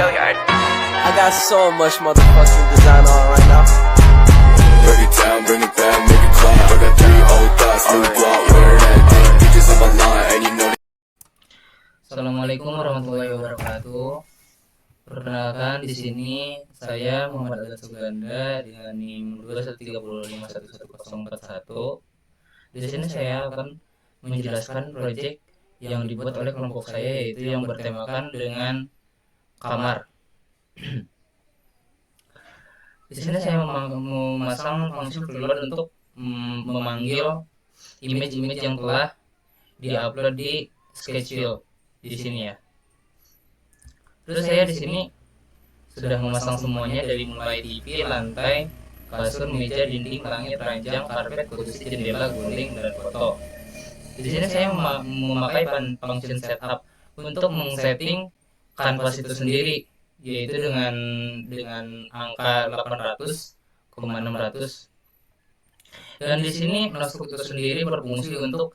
I got so much motherfucking design on right now. Break it down, bring it back, make it clap. I got 3 old thoughts, new block, where that thing. Bitches on my line, and you know. Assalamualaikum warahmatullahi wabarakatuh. Perkenalkan, di sini saya Muhammad Azad Suganda dengan NIM 213511141. Di sini saya akan menjelaskan proyek yang dibuat oleh kelompok saya, yaitu yang bertemakan dengan kamar. Di sini saya memasang fungsi preload untuk memanggil image-image yang telah diupload di Sketchview di sini ya. Terus saya di sini sudah memasang semuanya dari mulai TV, lantai, kasur, meja, dinding, langit, ranjang, karpet, kursi, jendela, guling, dan foto. Di sini saya memakai function setup untuk mengsetting kanvas itu sendiri, yaitu dengan angka 800,600. Dan di sini nostruk itu sendiri berfungsi untuk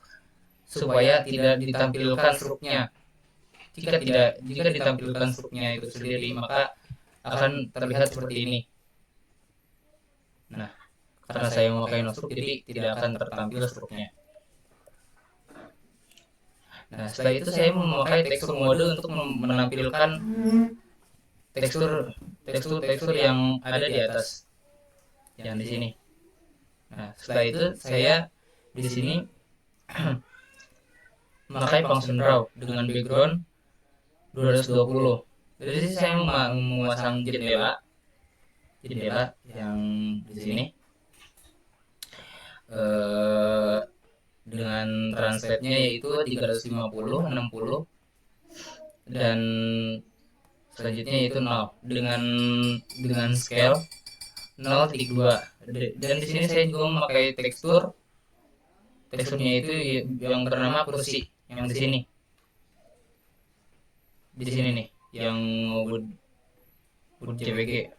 supaya tidak ditampilkan struknya. Jika ditampilkan struknya itu sendiri, maka akan terlihat seperti ini. Nah, karena saya memakai nostruk, jadi tidak akan tertampil struknya. Nah, setelah itu saya memakai tekstur mode untuk menampilkan tekstur yang ada di atas, yang di sini. Nah, setelah itu saya di sini memakai function draw dengan background 220. Dari sini saya memasang jendela yang di sini dengan translate-nya yaitu 350, 60, dan selanjutnya yaitu 0 dengan scale 0,2. Dan di sini saya juga memakai teksturnya itu yang bernama kursi, yang di sini nih, yang wood JPG.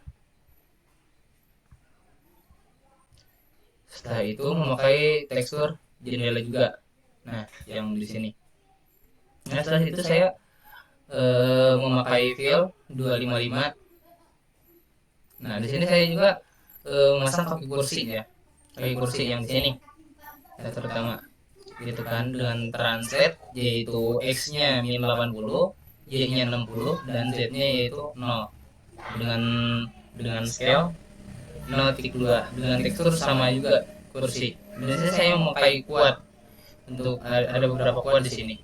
Setelah itu memakai tekstur jendela juga, nah yang di sini. Nah, setelah itu saya memakai fill 255. Nah, di sini saya juga memasang kaki kursi ya, kaki kursi yang di sini ya, terutama gitu kan, dengan translate yaitu x-nya min 80, y-nya 60, dan z-nya yaitu 0 dengan scale 0,2, dengan tekstur sama juga kursi. Dan sini saya memakai kuat, untuk ada beberapa kuat di sini.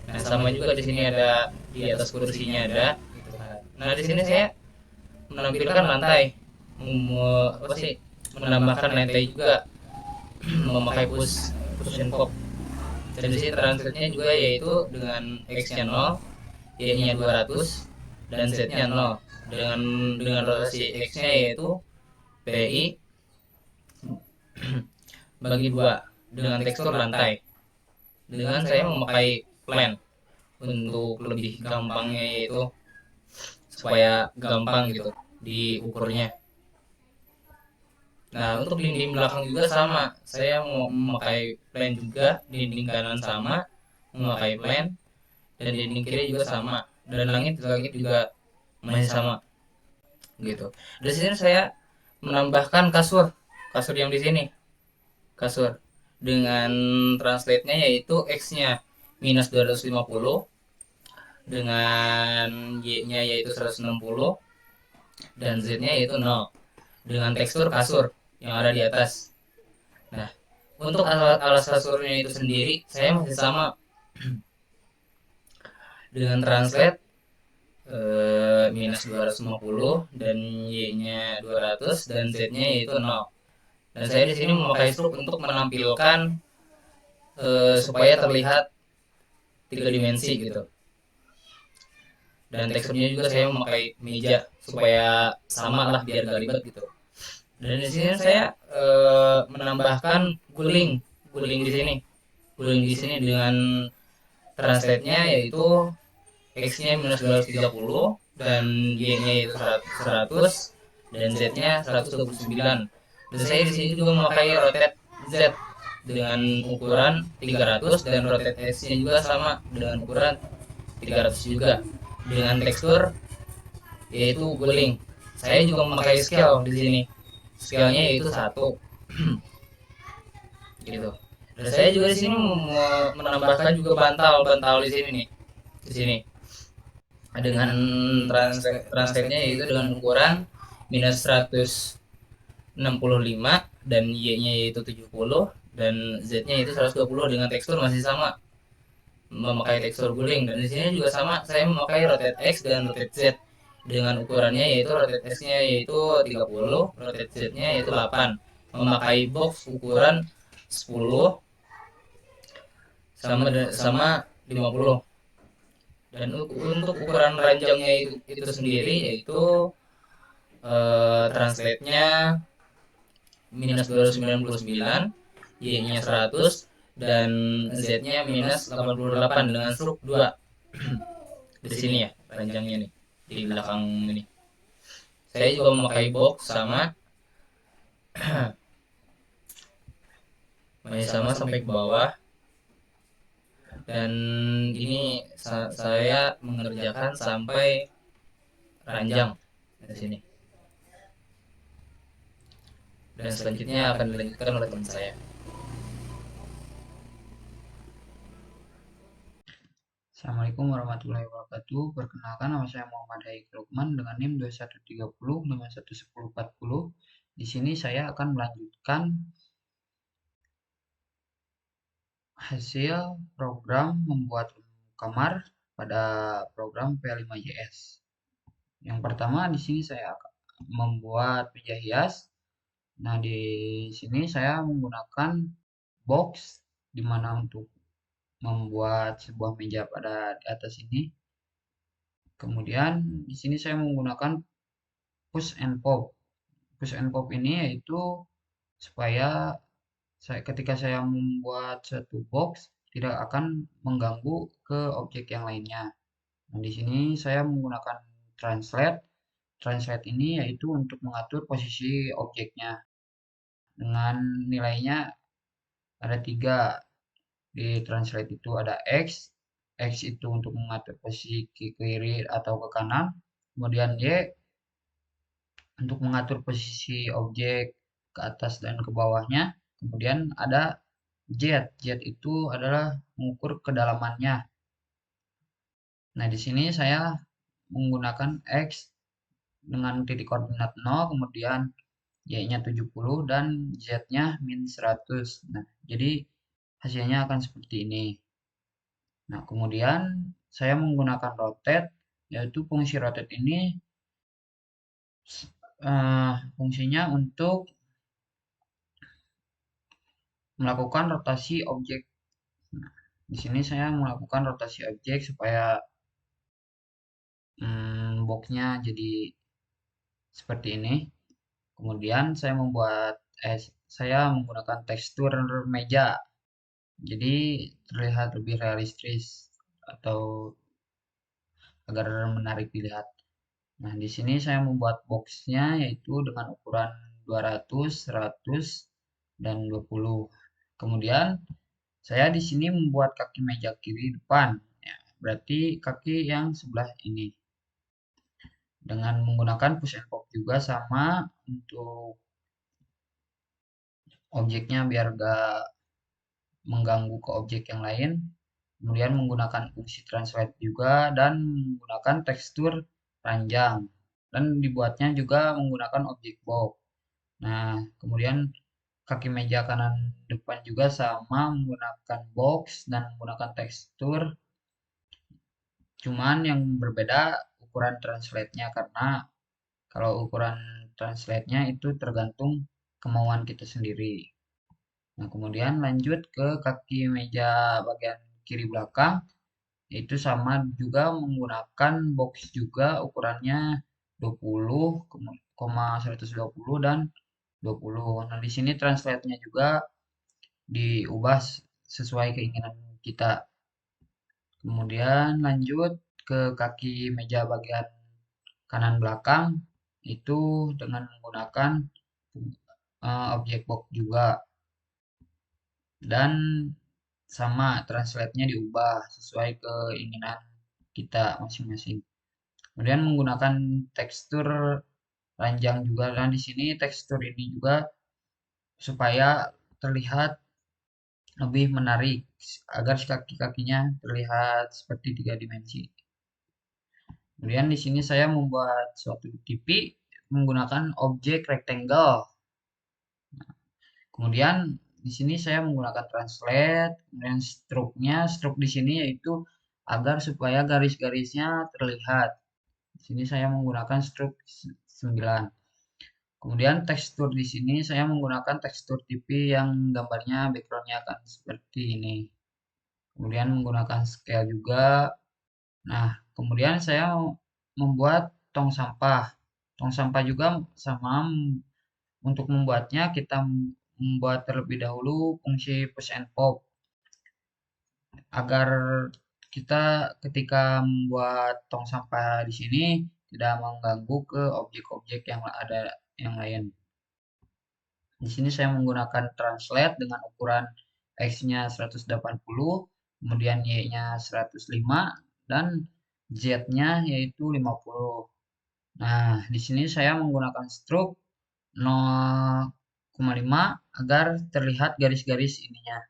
Nah, sama juga di sini ada, di atas kursinya ada gitu kan. Nah, di sini saya menampilkan lantai, menambahkan lantai juga memakai push and pop. Dan di sini translate-nya juga yaitu dengan x-nya 0, y-nya 200, dan z-nya 0, dengan rotasi x-nya yaitu pi bagi 2, dengan tekstur lantai. Dengan saya memakai plan untuk lebih gampangnya, yaitu supaya gampang gitu diukurnya. Nah, untuk dinding belakang juga sama, saya mau memakai plan juga, dinding kanan sama memakai plan, dan dinding kiri juga sama, dan langit juga masih sama gitu. Di sini saya menambahkan kasur yang di sini, kasur dengan translate-nya yaitu x-nya minus 250, dengan y-nya yaitu 160, dan z-nya yaitu 0, dengan tekstur kasur yang ada di atas. Nah, untuk alas kasurnya itu sendiri saya masih sama dengan translate minus 250, dan y-nya 200, dan z-nya yaitu 0. Dan saya di sini memakai struk untuk menampilkan supaya terlihat 3 dimensi gitu. Dan teksturnya juga saya memakai meja supaya sama lah, biar gak ribet gitu. Dan di sini saya menambahkan guling di sini dengan translate-nya yaitu x-nya minus 230, dan y-nya yaitu 100, dan z-nya 129. Dan saya di sini juga memakai rotate z dengan ukuran 300, dan rotate x-nya juga sama dengan ukuran 300 juga, dengan tekstur yaitu guling. Saya juga memakai scale di sini. Scale-nya yaitu 1 gitu. Dan saya juga di sini mau menambahkan juga bantal di sini nih. Di sini dengan translate-nya yaitu dengan ukuran minus 165 dan Y-nya yaitu 70 dan Z-nya itu 120 dengan tekstur masih sama, memakai tekstur guling. Dan di sini juga sama, saya memakai rotate X dan rotate Z dengan ukurannya yaitu rotate X-nya yaitu 30, rotate Z-nya yaitu 8, memakai box ukuran 10 sama 50. Dan untuk ukuran ranjangnya itu sendiri yaitu translate-nya minus 299, Y-nya 100, dan Z-nya minus 88 dengan struk 2 di sini ya ranjangnya nih di belakang ini. Saya juga memakai box sama masih sama sampai ke bawah, dan ini saya mengerjakan sampai ranjang di sini. Dan selanjutnya akan dilanjutkan oleh teman saya. Assalamualaikum warahmatullahi wabarakatuh. Perkenalkan, nama saya Muhammad Haik Lukman dengan NIM 2130 Di sini saya akan melanjutkan hasil program membuat kamar pada program P5JS. Yang pertama di sini saya akan membuat meja hias. Nah, di sini saya menggunakan box di mana untuk membuat sebuah meja pada di atas ini. Kemudian di sini saya menggunakan push and pop. Push and pop ini yaitu supaya ketika saya membuat satu box tidak akan mengganggu ke objek yang lainnya. Nah, di sini saya menggunakan translate. Translate ini yaitu untuk mengatur posisi objeknya dengan nilainya ada 3. Di translate itu ada X. X itu untuk mengatur posisi ke kiri atau ke kanan. Kemudian Y untuk mengatur posisi objek ke atas dan ke bawahnya. Kemudian ada Z. Z itu adalah mengukur kedalamannya. Nah, di sini saya menggunakan X dengan titik koordinat 0, kemudian Y-nya 70 dan Z-nya min 100. Nah, jadi hasilnya akan seperti ini. Nah, kemudian saya menggunakan rotate, yaitu fungsi rotate ini fungsinya untuk melakukan rotasi objek. Nah, di sini saya melakukan rotasi objek supaya boxnya jadi seperti ini. Kemudian saya menggunakan tekstur meja, jadi terlihat lebih realistis atau agar menarik dilihat. Nah, di sini saya membuat boxnya yaitu dengan ukuran 200, 100, dan 20. Kemudian saya di sini membuat kaki meja kiri depan, ya, berarti kaki yang sebelah ini. Dengan menggunakan push and pop juga sama untuk objeknya biar gak mengganggu ke objek yang lain. Kemudian menggunakan fungsi translate juga dan menggunakan tekstur ranjang. Dan dibuatnya juga menggunakan objek box. Nah, kemudian kaki meja kanan depan juga sama menggunakan box dan menggunakan tekstur. Cuman yang berbeda ukuran translate-nya, karena kalau ukuran translate-nya itu tergantung kemauan kita sendiri. Nah, kemudian lanjut ke kaki meja bagian kiri belakang, itu sama juga menggunakan box juga ukurannya 20,120 dan 20. Nah, di sini translate-nya juga diubah sesuai keinginan kita. Kemudian lanjut ke kaki meja bagian kanan belakang, itu dengan menggunakan objek box juga. Dan sama translate-nya diubah sesuai keinginan kita masing-masing. Kemudian menggunakan tekstur ranjang juga. Dan di sini tekstur ini juga supaya terlihat lebih menarik agar kaki-kakinya terlihat seperti 3 dimensi. Kemudian di sini saya membuat suatu TV menggunakan objek rectangle. Kemudian di sini saya menggunakan translate, kemudian stroke di sini yaitu agar supaya garis-garisnya terlihat. Di sini saya menggunakan stroke 9. Kemudian tekstur di sini saya menggunakan tekstur TV yang gambarnya backgroundnya akan seperti ini. Kemudian menggunakan scale juga. Nah, kemudian saya membuat tong sampah. Tong sampah juga sama. Untuk membuatnya kita membuat terlebih dahulu fungsi push and pop agar kita ketika membuat tong sampah di sini tidak mengganggu ke objek-objek yang ada yang lain. Di sini saya menggunakan translate dengan ukuran X-nya 180, kemudian Y-nya 105 dan Z-nya yaitu 50. Nah, di sini saya menggunakan stroke 0,5 agar terlihat garis-garis ininya.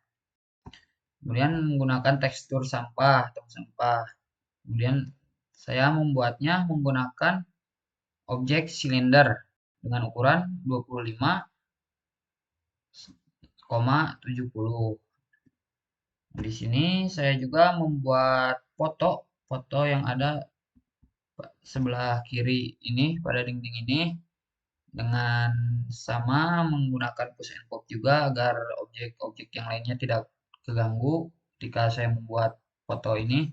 Kemudian menggunakan tekstur sampah, tong sampah. Kemudian saya membuatnya menggunakan objek silinder dengan ukuran 25,70. Di sini saya juga membuat foto yang ada sebelah kiri ini pada dinding ini dengan sama menggunakan push and pop juga agar objek-objek yang lainnya tidak terganggu ketika saya membuat foto ini.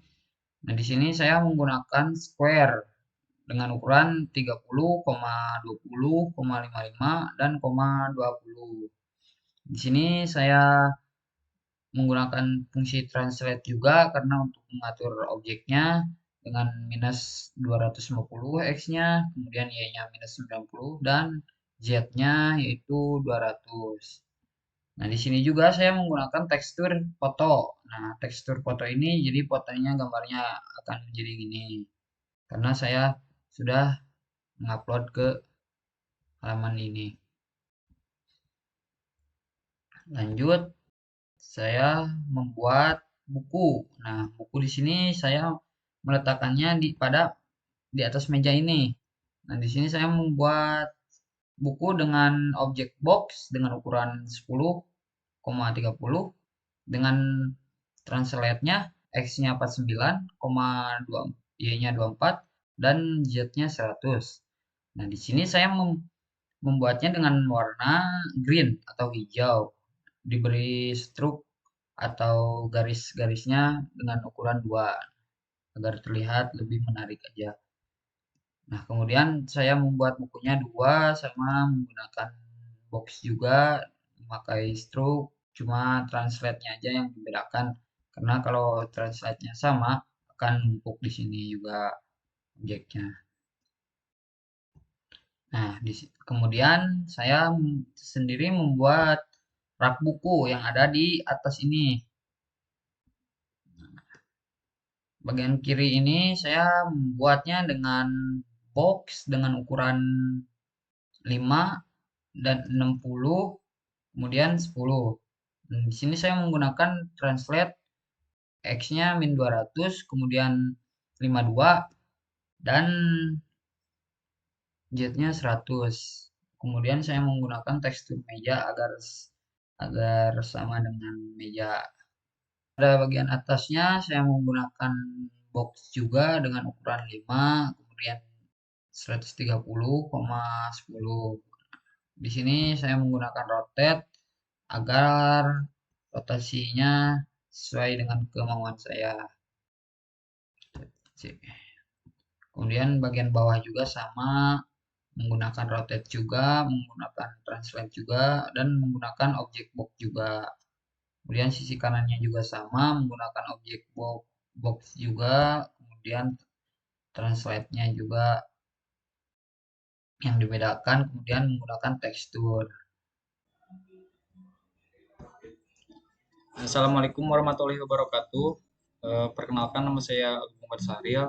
Nah, di sini saya menggunakan square dengan ukuran 30,20,55 dan 20. Di sini saya menggunakan fungsi translate juga karena untuk mengatur objeknya dengan minus 250 X-nya, kemudian Y-nya minus 90 dan Z-nya yaitu 200. Nah, di sini juga saya menggunakan tekstur foto. Nah, tekstur foto ini jadi fotonya gambarnya akan menjadi gini. Karena saya sudah mengupload ke halaman ini. Lanjut, saya membuat buku. Nah, buku di sini saya meletakkannya di atas meja ini. Nah, di sini saya membuat buku dengan objek box dengan ukuran 10,30 dengan translate-nya X-nya 49,2, Y-nya 24 dan Z-nya 100. Nah, di sini saya membuatnya dengan warna green atau hijau, diberi stroke atau garis-garisnya dengan ukuran 2 agar terlihat lebih menarik aja. Nah, kemudian saya membuat bukunya 2 sama menggunakan box juga, memakai stroke, cuma translate-nya aja yang dibedakan. Karena kalau translate-nya sama akan numpuk di sini juga objeknya. Nah, kemudian saya sendiri membuat rak buku yang ada di atas ini. Bagian kiri ini saya membuatnya dengan box dengan ukuran 5 dan 60, kemudian 10. Di sini saya menggunakan translate X-nya min 200, kemudian 52 dan Z-nya 100. Kemudian saya menggunakan tekstur meja agar sama dengan meja. Pada bagian atasnya saya menggunakan box juga dengan ukuran 5, kemudian 130,10. Di sini saya menggunakan rotate agar rotasinya sesuai dengan kemauan saya. Kemudian bagian bawah juga sama, menggunakan rotate juga, menggunakan translate juga, dan menggunakan objek box juga. Kemudian sisi kanannya juga sama, menggunakan objek box juga, kemudian translate-nya juga yang dibedakan, kemudian menggunakan tekstur. Assalamualaikum warahmatullahi wabarakatuh. Perkenalkan nama saya Agung Barsaril.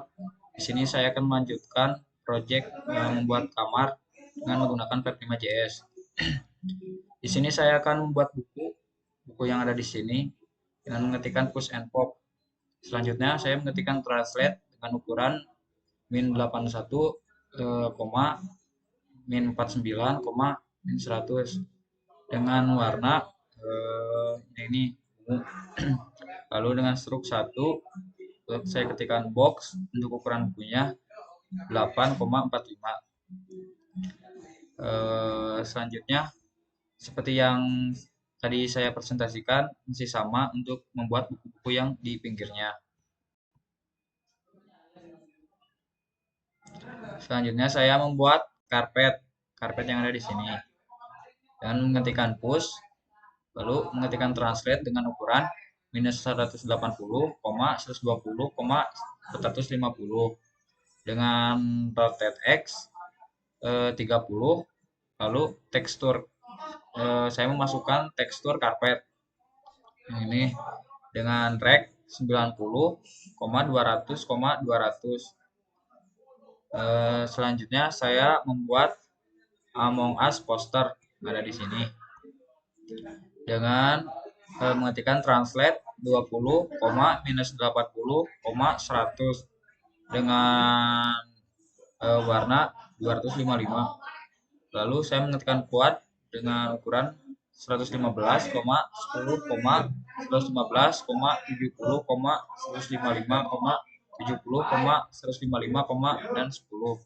Di sini saya akan melanjutkan project membuat kamar dengan menggunakan Pep5JS. Di sini saya akan membuat buku yang ada di sini dengan mengetikkan push and pop. Selanjutnya saya mengetikkan translate dengan ukuran min 81, min 49, min 100 dengan warna ini ungu. Lalu dengan struk 1 saya ketikkan box untuk ukuran bukunya 8,45. Selanjutnya seperti yang tadi saya presentasikan, masih sama untuk membuat buku-buku yang di pinggirnya. Selanjutnya saya membuat karpet yang ada di sini. Dan mengetikkan push, lalu mengetikkan translate dengan ukuran minus 180, 120, 450 dengan rotate X 30, lalu tekstur saya memasukkan tekstur karpet yang ini dengan rek 90, 200, 200. Selanjutnya saya membuat Among Us poster yang ada di sini dengan mengetikkan translate 20, minus 80, 100 dengan warna 255. Lalu saya mengetikkan quad dengan ukuran 115, 10, 115, 70, 155, 70, 155, dan 10.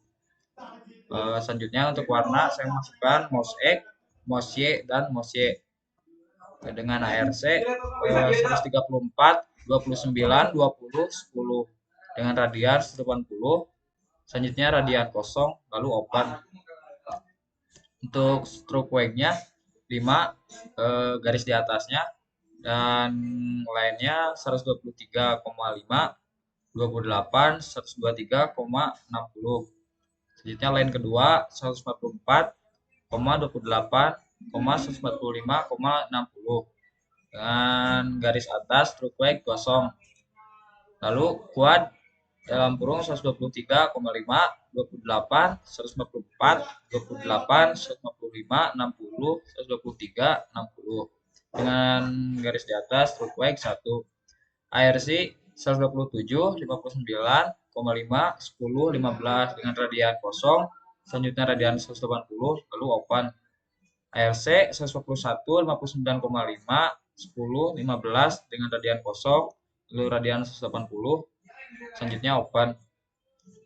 Selanjutnya untuk warna saya masukkan mouse X, mouse Y, dan mouse Y dengan ARC 134, 29, 20, 10 dengan radian 180. Selanjutnya radian kosong, lalu open. Untuk stroke wake-nya 5 garis di atasnya dan lainnya 123,5, 28, 123,60. Selanjutnya line kedua 144, 28, 145,60 dengan garis atas stroke wake kosong. Lalu quad dalam kurung 123,5, 28, 144, 28, 145, 60, 123, 60 dengan garis di atas stroke wake 1. ARC 127, 59,5, 10, 15 dengan radian kosong. Selanjutnya radian 180, lalu open. ARC 141, 59,5, 10, 15 dengan radian kosong, lalu radian 180. Selanjutnya open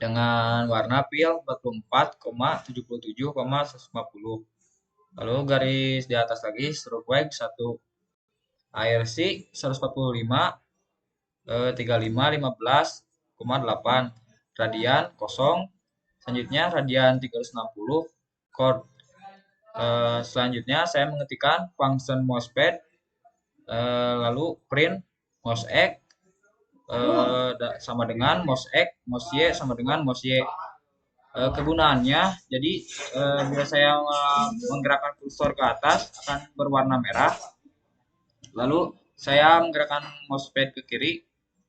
dengan warna pil 44,77, 150. Lalu garis di atas lagi stroke wake 1. ARC 145, 35, 15,8 radian kosong. Selanjutnya radian 360 chord. Selanjutnya saya mengetikkan function mousepad, lalu print mouse X sama dengan mouse X, mouse Y sama dengan mouse Y. Kegunaannya, jadi bila saya menggerakkan kursor ke atas akan berwarna merah, lalu saya menggerakkan mousepad ke kiri,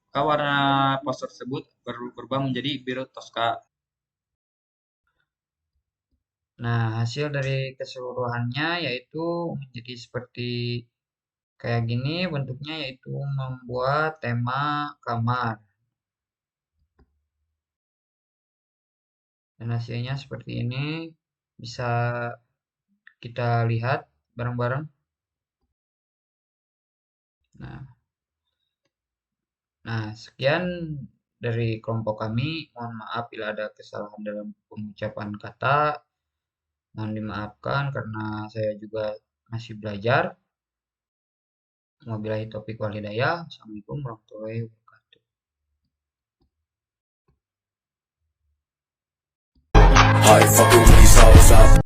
maka warna poster tersebut berubah menjadi biru toska. Nah, hasil dari keseluruhannya yaitu menjadi seperti kayak gini bentuknya, yaitu membuat tema kamar. Dan hasilnya seperti ini, bisa kita lihat bareng-bareng. Nah, sekian dari kelompok kami. Mohon maaf bila ada kesalahan dalam pengucapan kata. Mohon dimaafkan karena saya juga masih belajar. Wabillahi taufiq wal hidayah. Assalamualaikum warahmatullahi wabarakatuh.